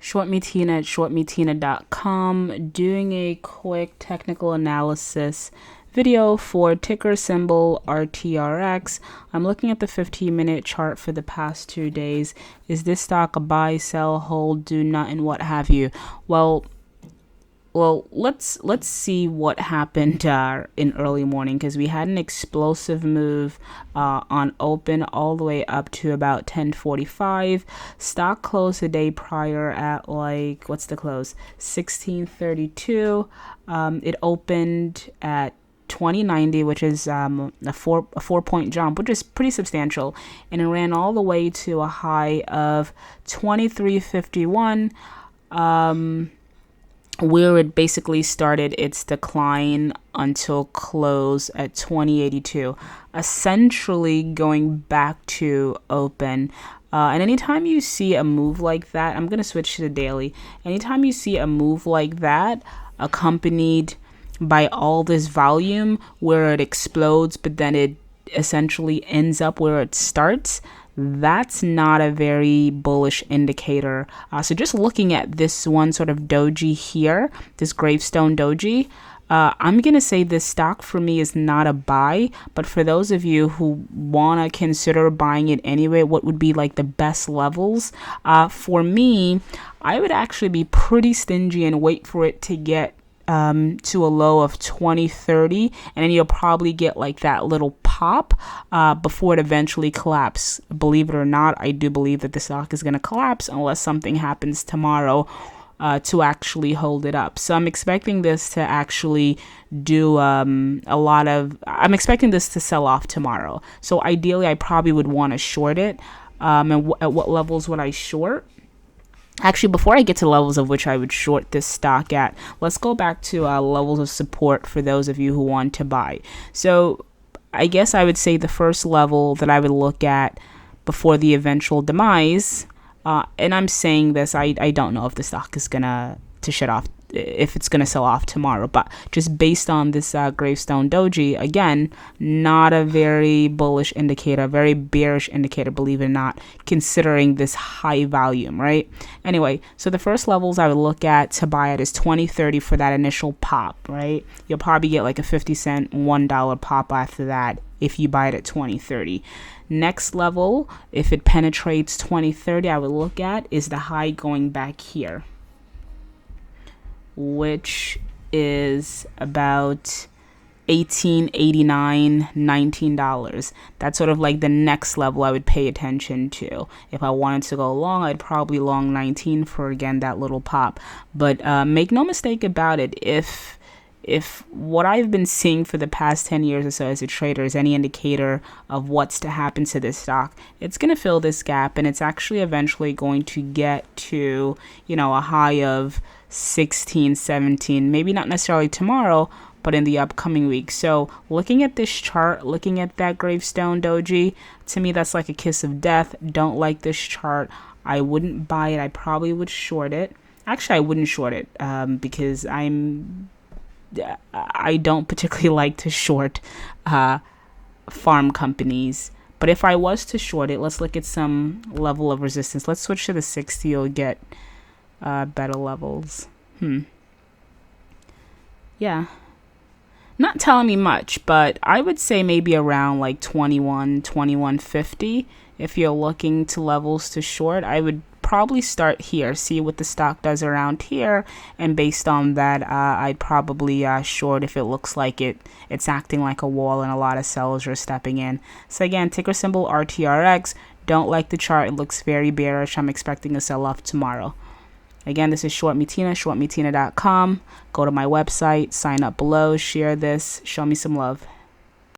ShortMeTina at shortmetina.com, doing a quick technical analysis video for ticker symbol Rtrx. I'm looking at the 15-minute chart for the past 2 days. Is this stock a buy, sell, hold, do not, and what have you? Well, let's see what happened in early morning, because we had an explosive move on open all the way up to about 10:45. Stock closed the day prior at, like, what's the close? 1632. It opened at 2090, which is a 4-point jump, which is pretty substantial, and it ran all the way to a high of 2351. Where it basically started its decline until close at 2082, essentially going back to open. And anytime you see a move like that, I'm going to switch to the daily. Anytime you see a move like that accompanied by all this volume where it explodes, but then it essentially ends up where it starts, that's not a very bullish indicator. So just looking at this one sort of doji here, this gravestone doji, I'm going to say this stock for me is not a buy, but for those of you who want to consider buying it anyway, what would be like the best levels? For me, I would actually be pretty stingy and wait for it to get to a low of 2030, and then you'll probably get like that little pop before it eventually collapses. Believe it or not, I do believe that the stock is going to collapse unless something happens tomorrow to actually hold it up. So I'm expecting this to actually do I'm expecting this to sell off tomorrow. So ideally, I probably would want to short it. And at what levels would I short? Actually, before I get to levels of which I would short this stock at, let's go back to levels of support for those of you who want to buy. So I guess I would say the first level that I would look at before the eventual demise, and I'm saying this, I don't know if the stock is gonna shut off, if it's gonna sell off tomorrow, but just based on this gravestone doji, again, not a very bullish indicator, very bearish indicator, believe it or not, considering this high volume, right? Anyway, so the first levels I would look at to buy it is 2030 for that initial pop, right? You'll probably get like a 50-cent, $1 pop after that if you buy it at 2030. Next level, if it penetrates 2030, I would look at is the high going back here, which is about $18.89, $19. That's sort of like the next level I would pay attention to. If I wanted to go long, I'd probably long 19 for, again, that little pop. But make no mistake about it, if what I've been seeing for the past 10 years or so as a trader is any indicator of what's to happen to this stock, it's going to fill this gap, and it's actually eventually going to get to, a high of 16, 17, maybe not necessarily tomorrow, but in the upcoming week. So looking at this chart, looking at that gravestone doji, to me, that's like a kiss of death. Don't like this chart. I wouldn't buy it. I probably would short it. Actually, I wouldn't short it because I don't particularly like to short farm companies. But if I was to short it, let's look at some level of resistance. Let's switch to the 60. You'll get better levels. Yeah, not telling me much, but I would say maybe around like 21.50. If you're looking to levels to short, I would probably start here, see what the stock does around here, and based on that, I'd probably short if it looks like it's acting like a wall and a lot of sellers are stepping in. So again, ticker symbol Rtrx. Don't like the chart. It looks very bearish. I'm expecting a sell-off tomorrow. Again, this is ShortMeTina, shortmetina.com. Go to my website, sign up below, share this, show me some love.